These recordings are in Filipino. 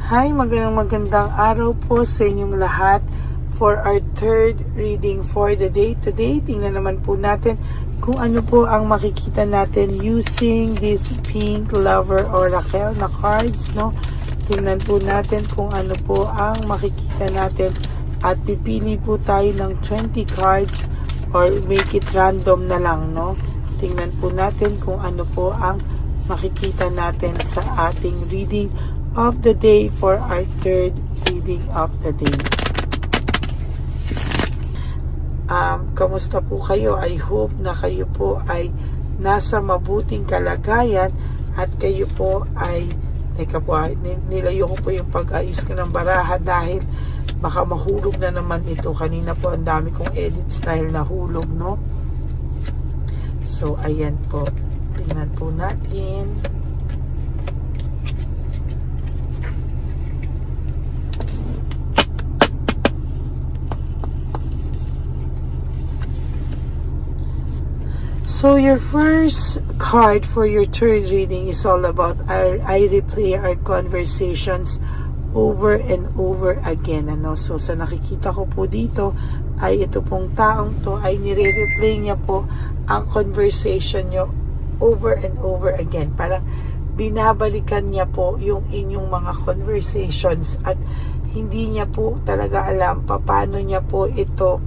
Hi, magandang araw po sa inyong lahat. For our third reading for the day today, tingnan naman po natin kung ano po ang makikita natin using this pink lover oracle na cards, no? Tingnan po natin kung ano po ang makikita natin at pipili po tayo ng 20 cards or make it random na lang, no? Tingnan po natin kung ano po ang makikita natin sa ating reading of the day for our third reading of the day. Kamusta po kayo? I hope na kayo po ay nasa mabuting kalagayan at kayo po ay nilayo ko po yung pag-ayos ko ng baraha dahil baka mahulog na naman ito. Kanina po ang dami kong edits dahil nahulog, no? So ayan po, tingnan po natin. So your first card for your third reading is all about I replay our conversations over and over again. Ano? So sa nakikita ko po dito ay ito pong taong to ay nire-replay niya po ang conversation nyo over and over again. Parang binabalikan niya po yung inyong mga conversations at hindi niya po talaga alam paano niya po ito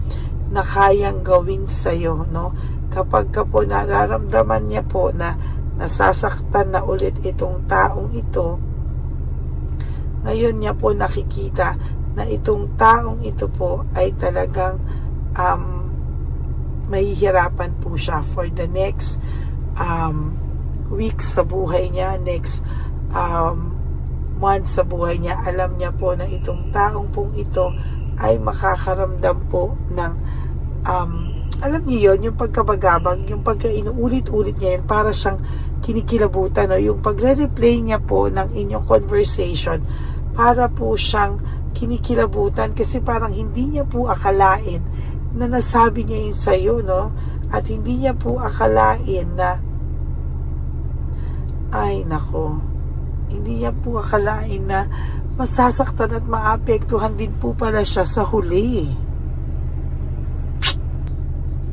na kayang gawin sa'yo, no? Kapag ka po nararamdaman niya po na nasasaktan na ulit itong taong ito, ngayon niya po nakikita na itong taong ito po ay talagang mahihirapan po siya for the next weeks sa buhay niya, next months sa buhay niya. Alam niya po na itong taong pong ito ay makakaramdam po ng alam niyo yun, yung pagkabagabag, yung pagka-inuulit-ulit niya yun, para siyang kinikilabutan, no? Yung pagre-replay niya po ng inyong conversation, para po siyang kinikilabutan kasi parang hindi niya po akalain na nasabi niya yun sa'yo, no? At hindi niya po akalain na ay nako, hindi niya po akalain na masasaktan at maapektuhan din po pala siya sa huli.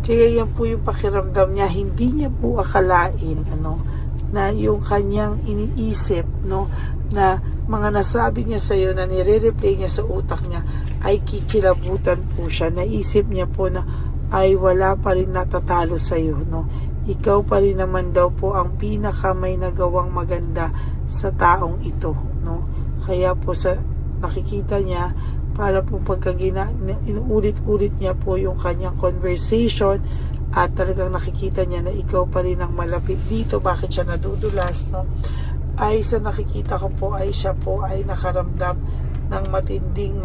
Kaya yan po yung pakiramdam niya, hindi niya po akalain na yung kanyang iniisip, no, na mga nasabi niya sa iyo na nire-replay niya sa utak niya ay kikilabutan po siya. Naisip niya po na ay wala pa rin natatalo sa iyo, no. Ikaw pa rin naman daw po ang pinaka may nagawang maganda sa taong ito, no. Kaya po sa nakikita niya, para po pagka inuulit-ulit niya po yung kanyang conversation at talagang nakikita niya na ikaw pa rin ang malapit dito, bakit siya nadudulas, no? Ay sa nakikita ko po ay siya po ay nakaramdam ng matinding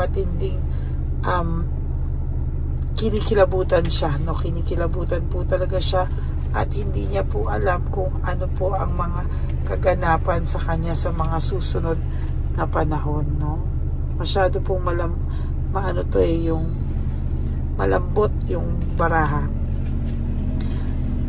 kinikilabutan siya, no? Kinikilabutan po talaga siya at hindi niya po alam kung ano po ang mga kaganapan sa kanya sa mga susunod na panahon, no? Masyado pong yung malambot yung baraha.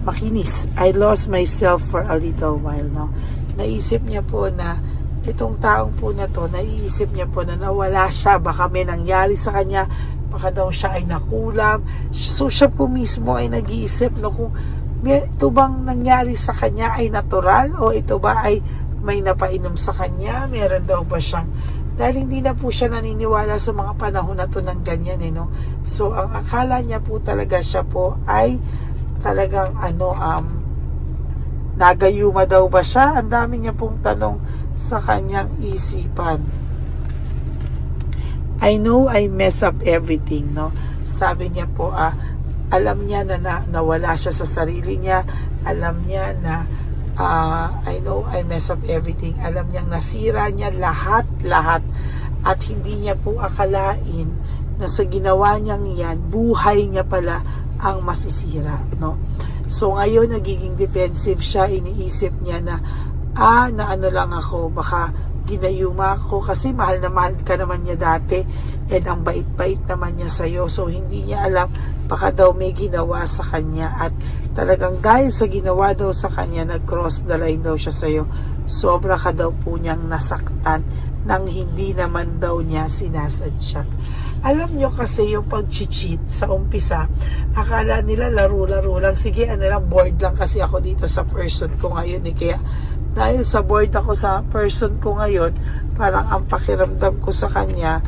Makinis. I lost myself for a little while, no? Naisip niya po na itong taong po na to, naiisip niya po na nawala siya, baka may nangyari sa kanya, baka daw siya ay nakulam. So siya po mismo ay nag-iisip, no, kung ito bang nangyari sa kanya ay natural o ito ba ay may napainom sa kanya, meron daw ba siyang, dahil hindi na po siya naniniwala sa mga panahon na to ng ganyan, no? So ang akala niya po talaga siya po ay talagang nagayuma daw ba siya? Ang dami niya pong tanong sa kanyang isipan. I know I mess up everything, no? Sabi niya po, alam niya na nawala siya sa sarili niya, alam niya na I know I mess up everything. Alam niyang nasira niya lahat at hindi niya po akalain na sa ginawa niyang yan, buhay niya pala ang masisira, no? So ngayon nagiging defensive siya, iniisip niya na ano lang ako, baka ginayuma ako kasi mahal na mahal ka naman niya dati and ang bait-bait naman niya sa'yo. So hindi niya alam, baka daw may ginawa sa kanya at talagang dahil sa ginawa daw sa kanya, nag-cross the line daw siya sa'yo. Sobra ka daw po niyang nasaktan nang hindi naman daw niya sinasadya. Alam nyo kasi yung pag-cheat sa umpisa, akala nila laro-laro lang. Sige, bored lang kasi ako dito sa person ko ngayon eh. Kaya dahil sa bored ako sa person ko ngayon, parang ang pakiramdam ko sa kanya,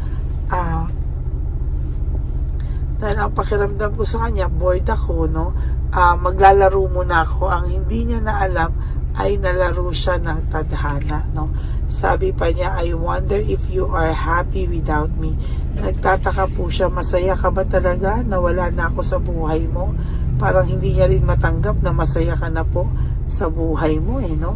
bored ako, no? Maglalaro muna ako. Ang hindi niya na alam ay nalaro siya ng tadhana, no? Sabi pa niya, I wonder if you are happy without me. Nagtataka po siya, masaya ka ba talaga na wala na ako sa buhay mo? Parang hindi niya rin matanggap na masaya ka na po sa buhay mo, eh, no?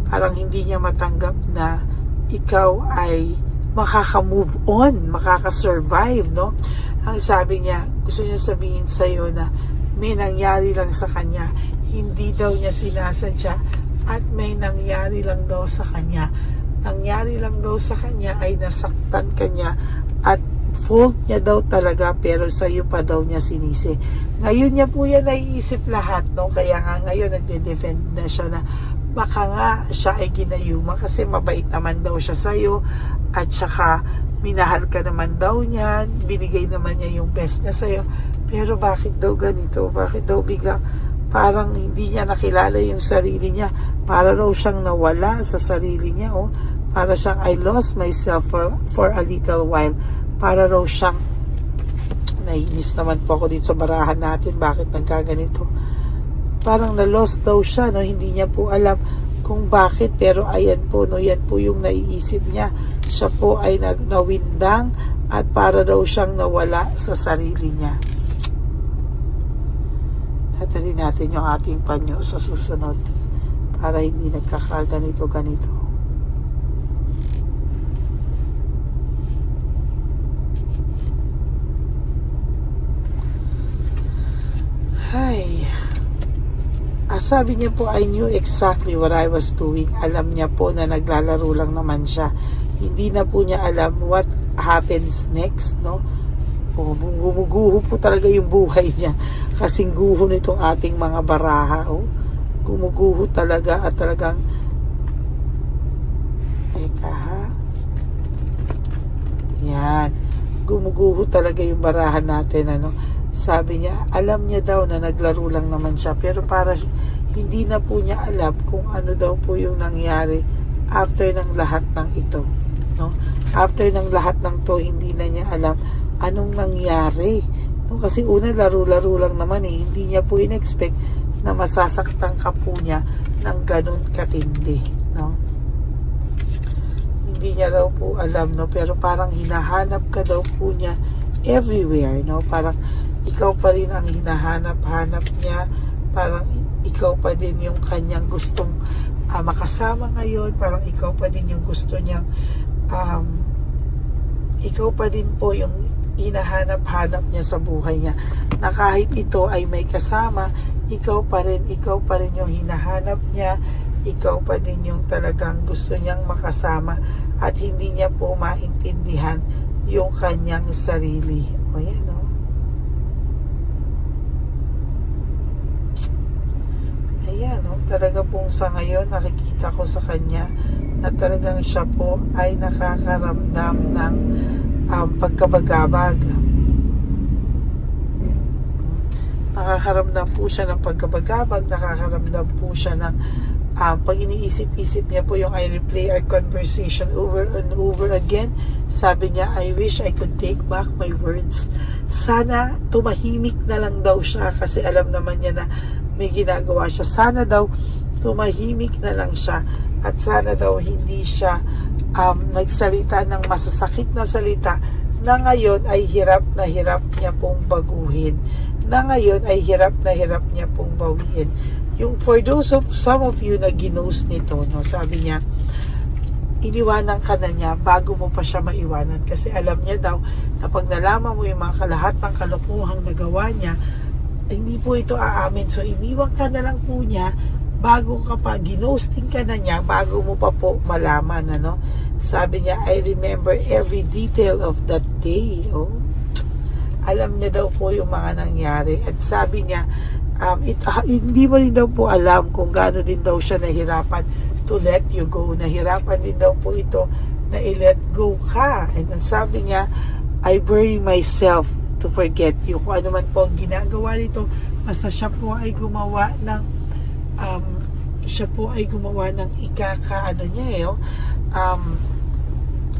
Parang hindi niya matanggap na ikaw ay makaka-move on, makaka-survive, no? Ang sabi niya, gusto niya sabihin sa'yo na may nangyari lang sa kanya, hindi daw niya sinasadya, at may nangyari lang daw sa kanya. Nangyari lang daw sa kanya ay nasaktan kanya at fault niya daw talaga, pero sa iyo pa daw niya sinisi. Ngayon niya po yan naiisip lahat, no? Kaya nga ngayon nagde-defend na siya na baka nga siya ay ginayuma kasi mabait naman daw siya sa iyo, at saka minahal ka naman daw niya, binigay naman niya yung best niya sa iyo. Pero bakit daw ganito? Bakit daw biglang parang hindi niya nakilala yung sarili niya? Para raw siyang nawala sa sarili niya, oh. Para siyang I lost myself for a little while. Para raw siyang, naiinis naman po ako dito sa barahan natin, bakit nagkaganito? Parang na-lost daw siya, no? Hindi niya po alam kung bakit, pero ayan po, no? Yan po yung naiisip niya. Siya po ay nawindang at para daw siyang nawala sa sarili niya. Dadali natin yung ating panyo sa susunod para hindi nagkakaganito-ganito. Ay, sabi niya po, I knew exactly what I was doing. Alam niya po na naglalaro lang naman siya. Hindi na po niya alam what happens next, no? Gumuguho po talaga yung buhay niya. Kasing guho nitong ating mga baraha, oh. Gumuguho talaga at talagang yan. Gumuguho talaga yung barahan natin, ano? Sabi niya, alam niya daw na naglaro lang naman siya, pero para hindi na po niya alam kung ano daw po yung nangyari after ng lahat ng ito, no? After ng lahat ng to, hindi na niya alam anong nangyari, no? Kasi una, laro-laro lang naman, eh. Hindi niya po in-expect na masasaktan ka po niya ng ganun katindi, no? Hindi niya raw po alam, no? Pero parang hinahanap ka daw po niya everywhere, no? Parang ikaw pa rin ang hinahanap-hanap niya. Parang ikaw pa din yung kanyang gustong makasama ngayon. Parang ikaw pa din yung gusto niyang ikaw pa din po yung hinahanap-hanap niya sa buhay niya. Na kahit ito ay may kasama, ikaw pa rin yung hinahanap niya. Ikaw pa din yung talagang gusto niyang makasama, at hindi niya po maintindihan yung kanyang sarili. O yan, no? Ayan, no? Talaga pong sa ngayon nakikita ko sa kanya na talagang siya po ay nakakaramdam ng pagkabagabag. Nakakaramdam po siya ng pagkabagabag, nakakaramdam po siya ng pag iniisip-isip niya po yung I replay our conversation over and over again. Sabi niya, I wish I could take back my words. Sana tumahimik na lang daw siya kasi alam naman niya na may ginagawa siya. Sana daw tumahimik na lang siya, at sana daw hindi siya nagsalita ng masasakit na salita na ngayon ay hirap na hirap niya pong baguhin, na ngayon ay hirap na hirap niya pong bawiin. Yung for those of some of you na ginos nito, no, sabi niya, iniwanan ka na niya bago mo pa siya maiwanan, kasi alam niya daw na pag nalaman mo yung mga lahat ng kalokohang nagawa niya, hindi po ito aamin. So iniwan ka na lang po niya bago ka pa, ginosting ka na niya bago mo pa po malaman, ano? Sabi niya, I remember every detail of that day. Oh, alam niya daw po yung mga nangyari, at sabi niya hindi mo rin daw po alam kung gaano din daw siya nahirapan to let you go. Nahirapan din daw po ito na i-let go ka. And ang sabi niya, I bury myself to forget you. Kung ano man po ang ginagawa nito, basta siya po ay gumawa ng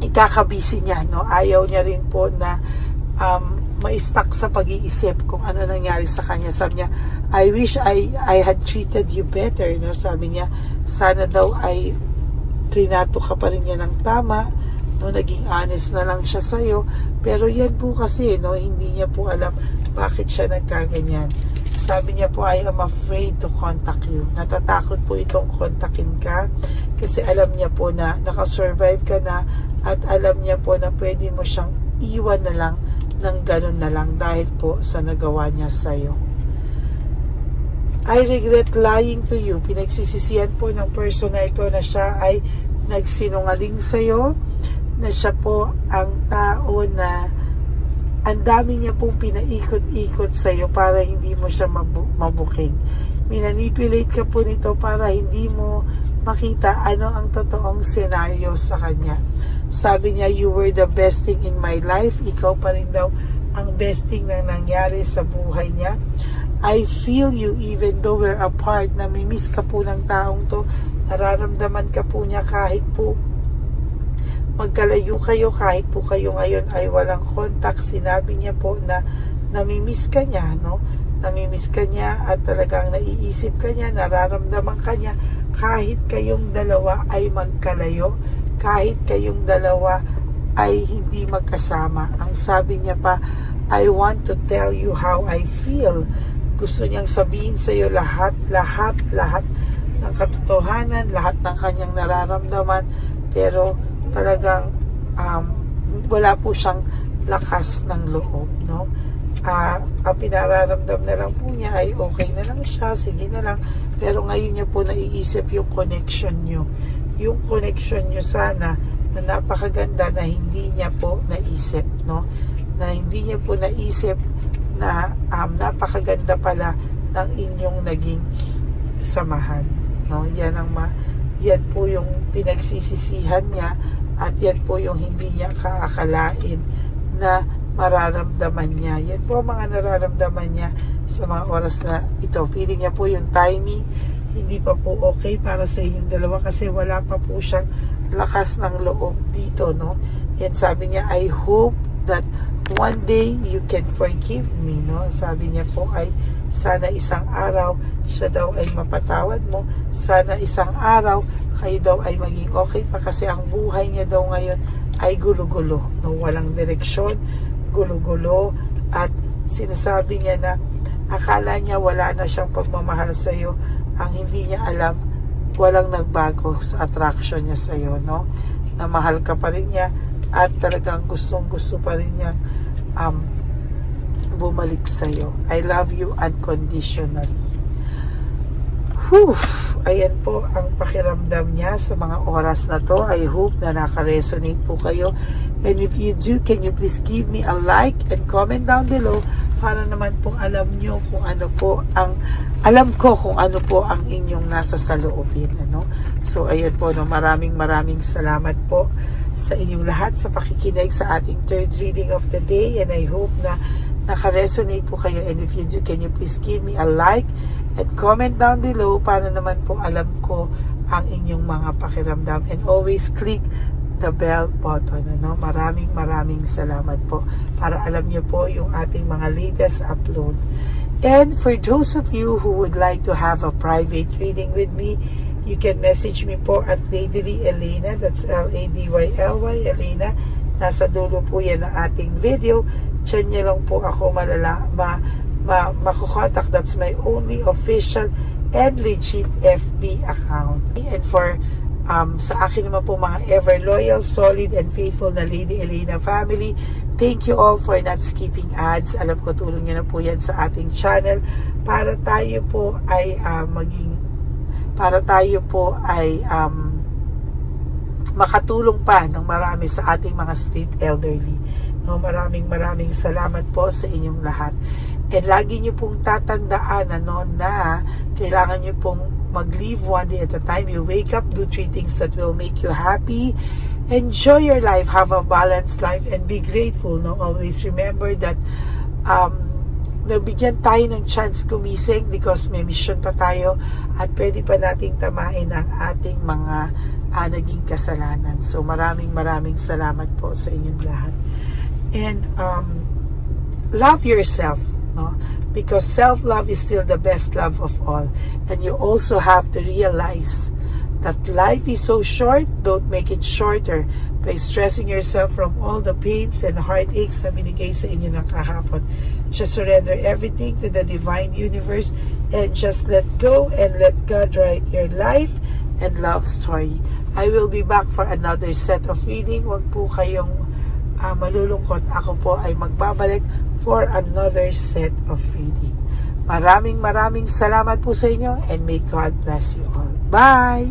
ikakabisi niya, no? Ayaw niya rin po na ma-stuck sa pag-iisip kung ano nangyari sa kanya. Sabi niya, I wish I had treated you better, no? Sabi niya, sana daw ay trinato ka pa rin niya ng tama, no? Naging honest na lang siya sa'yo, pero yan po kasi, no, hindi niya po alam bakit siya nagkaganyan. Sabi niya po, I am afraid to contact you. Natatakot po itong kontakin ka kasi alam niya po na nakasurvive ka na at alam niya po na pwede mo siyang iwan na lang ng ganun na lang dahil po sa nagawa niya sa'yo. I regret lying to you. Pinagsisisihan po ng person na ito na siya ay nagsinungaling sa'yo, na siya po ang tao na ang dami niya pong pinaikot-ikot sa'yo para hindi mo siya mabuking. Minanipulate ka po nito para hindi mo makita ano ang totoong senaryo sa kanya. Sabi niya, you were the best thing in my life. Ikaw pa rin daw ang best thing na nangyari sa buhay niya. I feel you even though we're apart. Namimiss ka po ng taong to. Nararamdaman ka po niya kahit po magkalayo kayo, kahit po kayo ngayon ay walang contact. Sinabi niya po na namimiss ka niya, no? Namimiss ka niya at talagang naiisip ka niya, nararamdaman ka niya kahit kayong dalawa ay magkalayo, kahit kayong dalawa ay hindi magkasama. Ang sabi niya pa, I want to tell you how I feel. Gusto niyang sabihin sa iyo lahat ng katotohanan, lahat ng kanyang nararamdaman, pero talagang wala po siyang lakas ng loob, no? Ang pinararamdam na lang po niya ay okay na lang siya, sige na lang, pero ngayon niya po naiisip yung connection nyo, sana na napakaganda na hindi niya po naisip, no? Na hindi niya po naisip na napakaganda pala ng inyong naging samahan, no? Yan po yung pinagsisisihan niya at yan po yung hindi niya kaakalain na mararamdaman niya. Yan po mga nararamdaman niya sa mga oras na ito. Feeling niya po yung timing hindi pa po okay para sa inyong dalawa kasi wala pa po siyang lakas ng loob dito, no? Yan sabi niya, I hope that one day you can forgive me, no? Sabi niya po ay sana isang araw siya daw ay mapatawad mo, sana isang araw kayo daw ay maging okay pa kasi ang buhay niya daw ngayon ay gulo-gulo, no? Walang direksyon, gulo-gulo, at sinasabi niya na akala niya wala na siyang pagmamahal sa iyo. Ang hindi niya alam, walang nagbago sa attraction niya sa iyo, no? Na mahal ka pa rin niya at talagang gustong-gusto pa rin niya bumalik sa iyo. I love you unconditionally. Whew! Ayan po ang pakiramdam niya sa mga oras na to. I hope na naka-resonate po kayo. And if you do, can you please give me a like and comment down below para naman po alam nyo kung ano po ang kung ano po ang inyong nasa saloobin, ano? So ayun po, no, maraming salamat po sa inyong lahat sa pakikinig sa ating third reading of the day, and I hope na naka-resonate po kayo. And if you do, can you please give me a like and comment down below para naman po alam ko ang inyong mga pakiramdam, and always click the bell button, ano? Maraming salamat po para alam niyo po yung ating mga latest upload. And for those of you who would like to have a private reading with me, you can message me po at Ladyly Elena, that's Ladyly Elena. Nasa dulo po yan ng ating video. Diyan niyo lang po ako makukontak. That's my only official and legit FB account. And for sa akin naman po mga ever loyal, solid and faithful na Lady Elena family, thank you all for not skipping ads. Alam ko tulong nyo na po yan sa ating channel para tayo po ay makatulong pa ng marami sa ating mga street elderly, no? Maraming salamat po sa inyong lahat. And lagi nyo pong tatandaan, ano, na kailangan nyo pong mag-live one day at a time. You wake up, do 3 things that will make you happy. enjoy your life, have a balanced life, and be grateful. No, always remember that nabigyan tayo ng chance gumising because may mission pa tayo at pwede pa nating tamain ang ating mga naging kasalanan. So maraming salamat po sa inyong lahat. And love yourself, no? Because self-love is still the best love of all. And you also have to realize that life is so short, don't make it shorter by stressing yourself from all the pains and heartaches na binigay sa inyo ng kahapon. Just surrender everything to the divine universe and just let go and let God write your life and love story. I will be back for another set of reading. Huwag po kayong malulungkot. Ako po ay magbabalik for another set of reading. Maraming salamat po sa inyo and may God bless you all. Bye!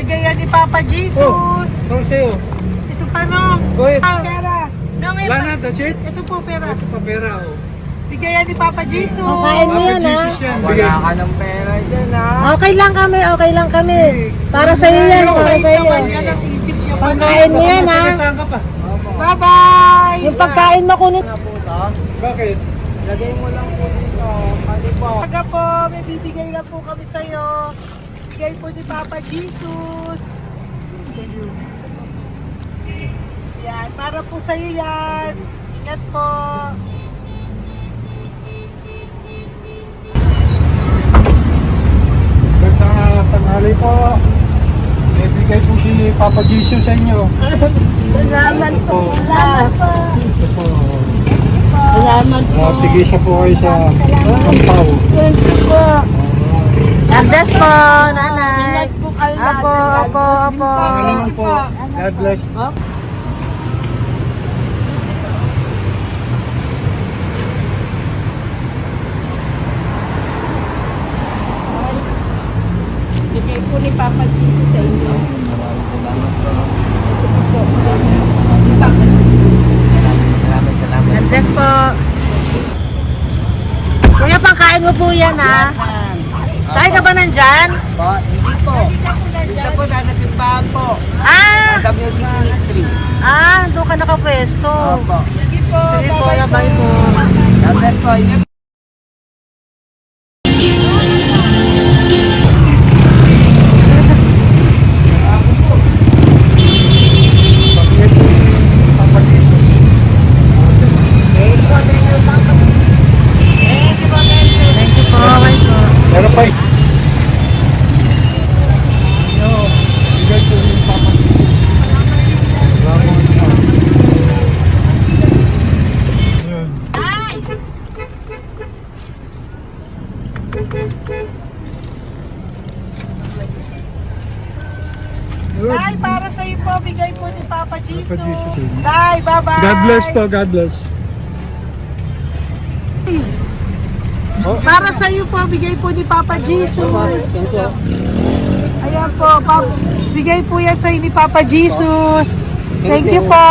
Bigay ni Papa Jesus. Sa'yo. Ito pa no. Go ahead. Pera. Wala na, that's it? Ito po pera. Ito pa pera, oh. Bigay ni Papa Jesus. Kain mo yan, ha? Wala ka ng pera dyan, ha? Okay lang kami. Para sa iyo yan, para sa iyo. Yan ang isip niyo. Pagkain mo yan, ha? Saan ka pa? Bye-bye. Yung pagkain mo kunin. Bakit? Lagay mo lang po dito. Pati po. Pagka po, may bibigay lang po kami sa'yo. Bigay po ni Papa Jesus. Yan, para po sa'yo yan. Ingat po. Gandang tanghali po. May bigay po si Papa Jesus sa inyo. Salamat po. Ito po. Salamat po. Tigisa po kayo sa Pampaw. Thank you po. God bless po, nanay. Dasal natin. Apo, apo, apo. Salamat po. God bless. Bigay po ni Papa Jesus sa inyo. Ito po. Si Papa Jesus. God bless po. Kuya, pangkain mo po yan, ha? Kain ka ba nandyan? Po, hindi po. Dito po nagatimpahan po. Ah! Sa music ministry. Doon ka nakapwesto. Opo. Sige po, bye po. Dapat po, ingat. Pabigay po ni Papa Jesus. Thank you po, bye po. Meron pa eh. Bigay po ni Papa Jesus. Salamat po. Ayan. Good. Tay, para sa iyo po, bigay po ni Papa Jesus. Papa Jesus. Tay, bye-bye. God bless po, God bless. Para sa iyo po, bigay po ni Papa Jesus. Ayan po, bigay po yan sa iyo ni Papa Jesus. Thank you po.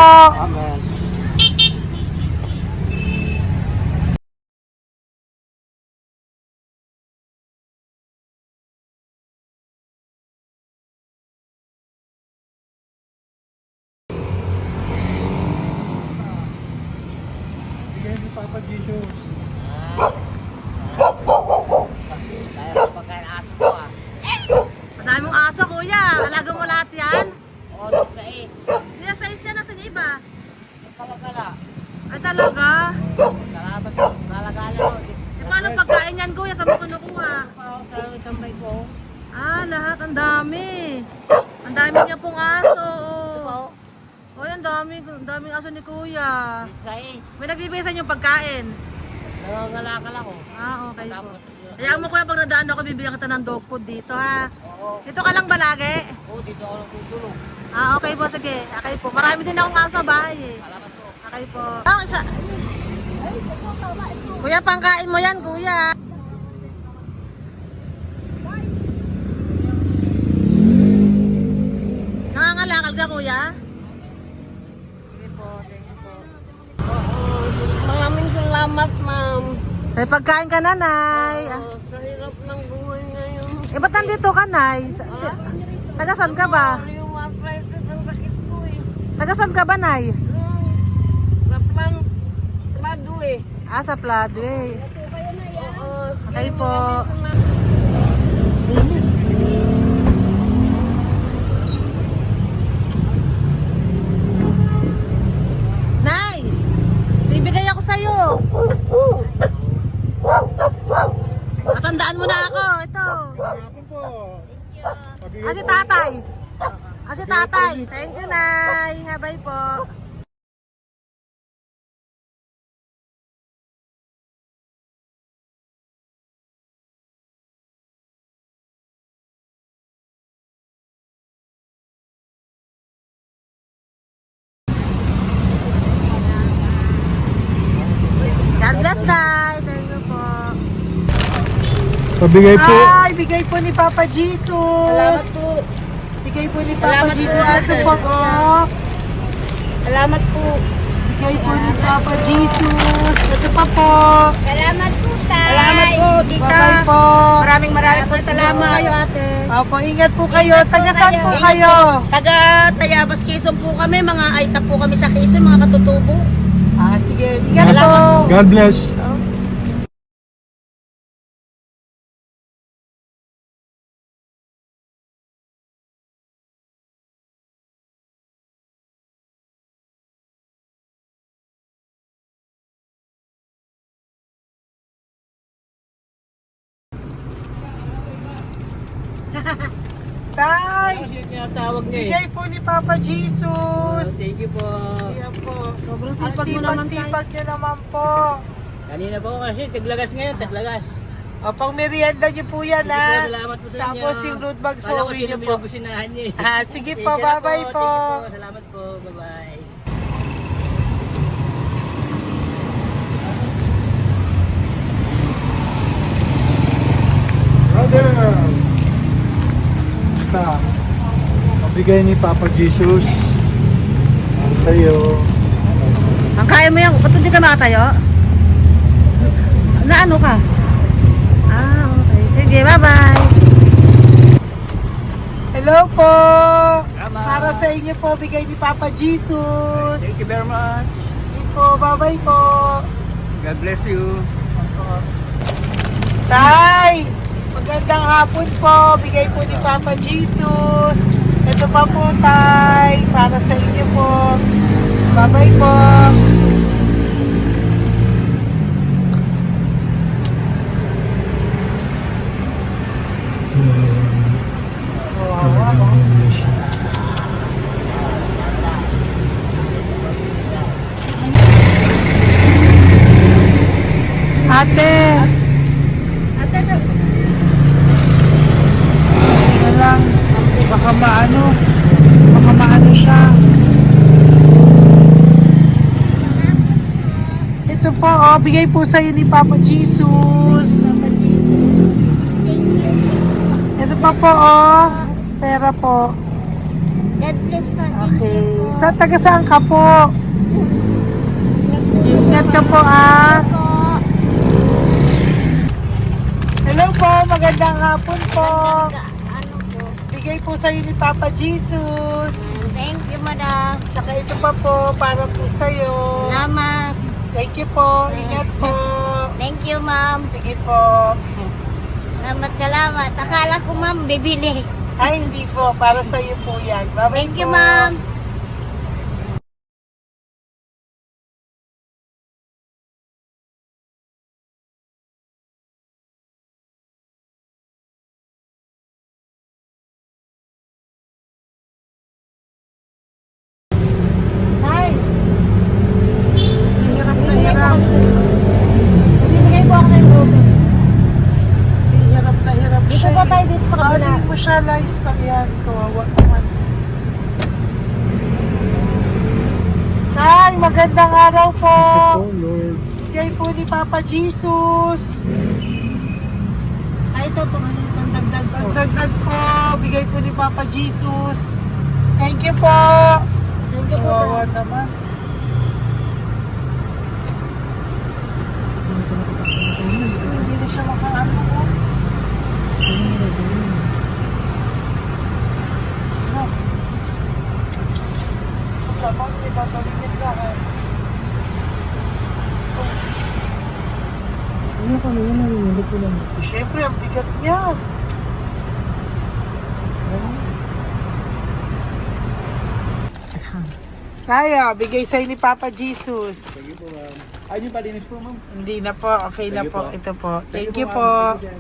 Bigay ni Papa Jesus. Madami mong aso, kuya. Alaga mo lahat yan? Kuya, size yan. Nasaan yung iba? Ay, talaga? E, paano pagkain yan, kuya? Saan mo kinukuha? Lahat. Ang dami. Ang dami niya pong aso. Oh, ang daming aso ni kuya. May nagbibigay sa inyo pagkain? Okay po. Kaya mo kuya, pag nadaan ako, bibigyan kita ng dog food dito, ha? Dito ka lang ba lagi? Okay po, sige. Okay po. Marami din akong aso sa bahay, eh. Okay po. Isa. Kuya, pangkain mo yan, kuya. Nangangalakal ka, kuya? Sige po, thank you po. Maraming salamat, ma'am. May pagkain ka, nanay. Sa hirap ng buhay ngayon. Ba't nandito ka, nay? Tagasan ka ba? Yung arthritis ang sakit ko eh. Tagasan ka ba, nay? Sa plado eh. Sa Pladway. Oo. Okay po. Nay! Bibigay ako sa'yo. Matandaan mo na ako. Ito. Hapon po. Pabigay Si po. tatay. Si tatay. Thank you, Nay. Habay po. God bless, Nay. Thank you po. Pabigay po. Ay, bigay po ni Papa Jesus. Salamat po. Bigay po ni Papa Salamat po, Jesus. Ito ate. po, oh. Salamat po. Bigay po ni Papa Jesus. Ito pa po. Salamat po, tay. Salamat po, Bye-bye po. Maraming po salamat. Kayo, ate. Opo, ingat po kayo. Taga saan po kayo? Taga Tayabas, Quezon po kami. Mga aita po kami sa Quezon, mga katutubo. Sige, ingat po. God bless. Tay, Tinatawag niya bigay po ni Papa Jesus. Thank you po. Ayan po. Sobrang Ang sipag mo naman, tay. sipag niyo naman po. Kanina po kasi, taglagas ngayon, taglagas. O, pang merienda niyo po yan, Sige po, ha? salamat po sa inyo. Tapos yung road bags po, Kala ko uwi sino niyo po. binubusinahan niyo eh. Ah, sige po, na bye-bye po. Sige po, salamat po. Bye-bye. Brother! Basta, mabigay ni Papa Jesus ang sa'yo. Ang kaya mo yan, ba't hindi ka makatayo? Na ano ka? Ah, okay. Sige, bye-bye. Hello po! Tama. Para sa inyo po, bigay ni Papa Jesus. Thank you very much. Sige po, bye-bye po. God bless you. Tay! Magandang hapon po. Bigay po ni Papa Jesus. Ito pa po, Tay. Para sa inyo po. Bye-bye po. Ate! Ano lang, baka maano siya. Ito po, oh, bigay po sa'yo ni Papa Jesus. Ito pa po, oh, pera po. God bless po. Okay, taga saan ka po? Sige, ingat ka po, ah. Hello po, magandang hapon po. Ano po? Bigay po sa'yo ni Papa Jesus. Thank you, madam. Tsaka ito pa po, para po sa'yo. Salamat. Thank you po, ingat po. Thank you, ma'am. Sige po. Salamat. Akala ko, ma'am, bibili. Ay, hindi po, para sa'yo po yan. Bye-bye Thank you, po. ma'am. Hirap na hirap. Bibigay po ako ng grupo. Hirap na hirap Dito siya. ba tayo dito sa kabila? Hindi mo siya lies pa yan. Kawawa naman. Tay, magandang araw po. Oh Lord. Bigay po ni Papa Jesus. Ay, ito po, ano itong dagdag po. Dagdag po. Bigay po ni Papa Jesus. Thank you po. Thank you po. Kawawa naman. Diyos ko, hindi na siya makaano po. Ano? Pagkabang may dadalingin lahat. Ano kami yun? Narinig ko lang. Siyempre, ang bigat niyan. Kaya, bigay sa'yo ni Papa Jesus. Sige po, ma'am. Ay, yung palinis po, ma'am. Hindi na po, okay na Thank you po. po. Ito po. Thank you ma'am. po. Thank you, sir.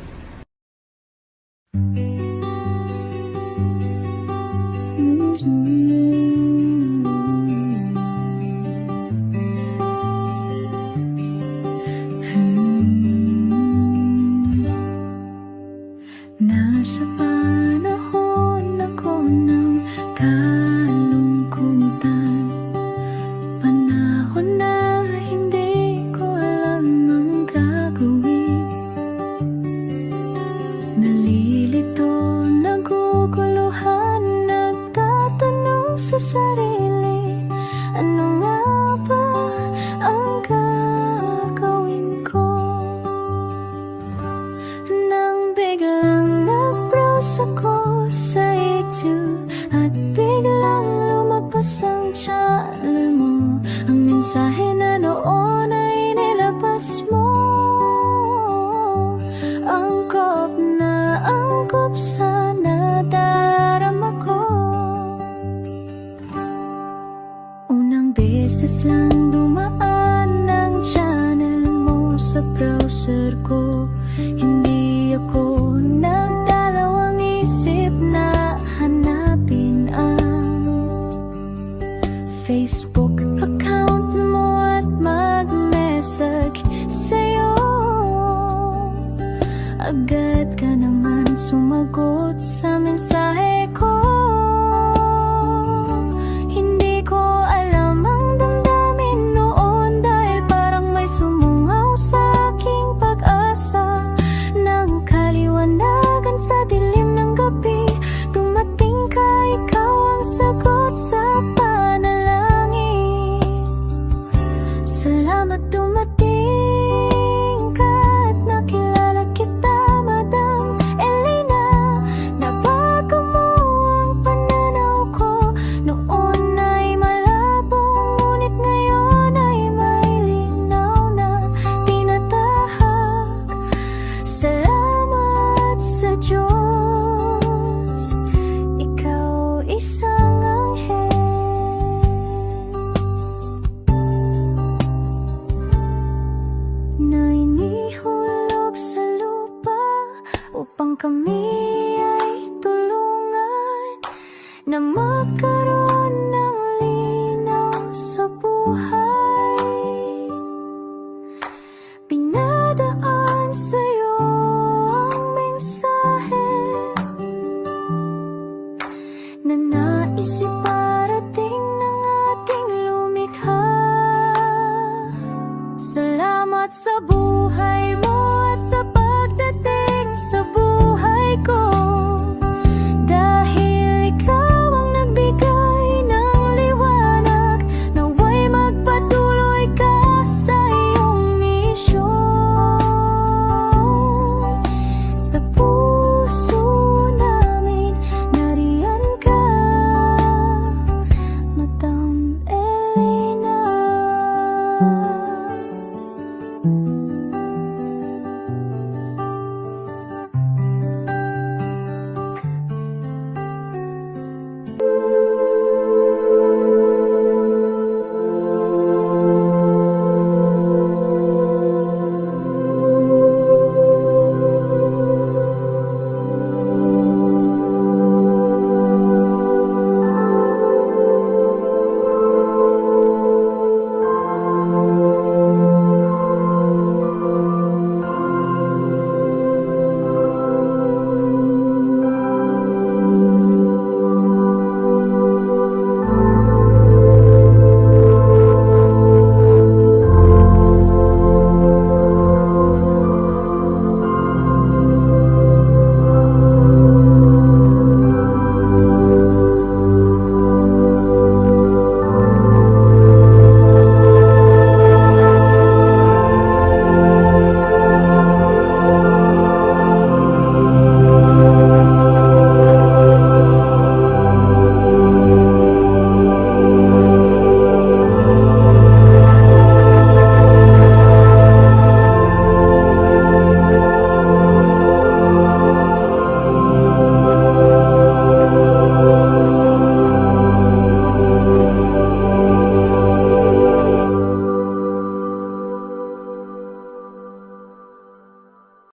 Nasa panahon ako ng kalungkutan, panahon na hindi ko alam ang gagawin. Nalilito, naguguluhan, nagtatanong sa sarili, ano nga ba ang gagawin ko? Nang biglang nag-browse ako sa YouTube at biglang lumabas ang channel mo, ang mensahe na noon ay nilabas mo. Angkop sa nadarama ko. Unang beses lang dumaan ang channel mo sa browser ko. Hindi ako nagdalawang isip na hanapin ang Facebook account mo at mag-message sa'yo. sa mensahe ko. Hindi ko alam ang damdamin noon, dahil parang may sumungaw sa aking pag-asa. Nang kaliwanagan sa dilim ng gabi, dumating ka, ikaw ang sagot sa panalangin. Salamat dumating ka at nakilala kita, Madam Elena. Nabago mo ang pananaw ko. Noon ay malabo, ngunit ngayon ay may linaw na tinatahak. Salamat sa Diyos, ikaw isang anghel na inihulog sa lupa upang kami ay tulungan na magkaroon ng linaw sa buhay. Pinadaan sa'yo ang mensahe na nais iparating ng ating lumikha. Salamat sa buhay.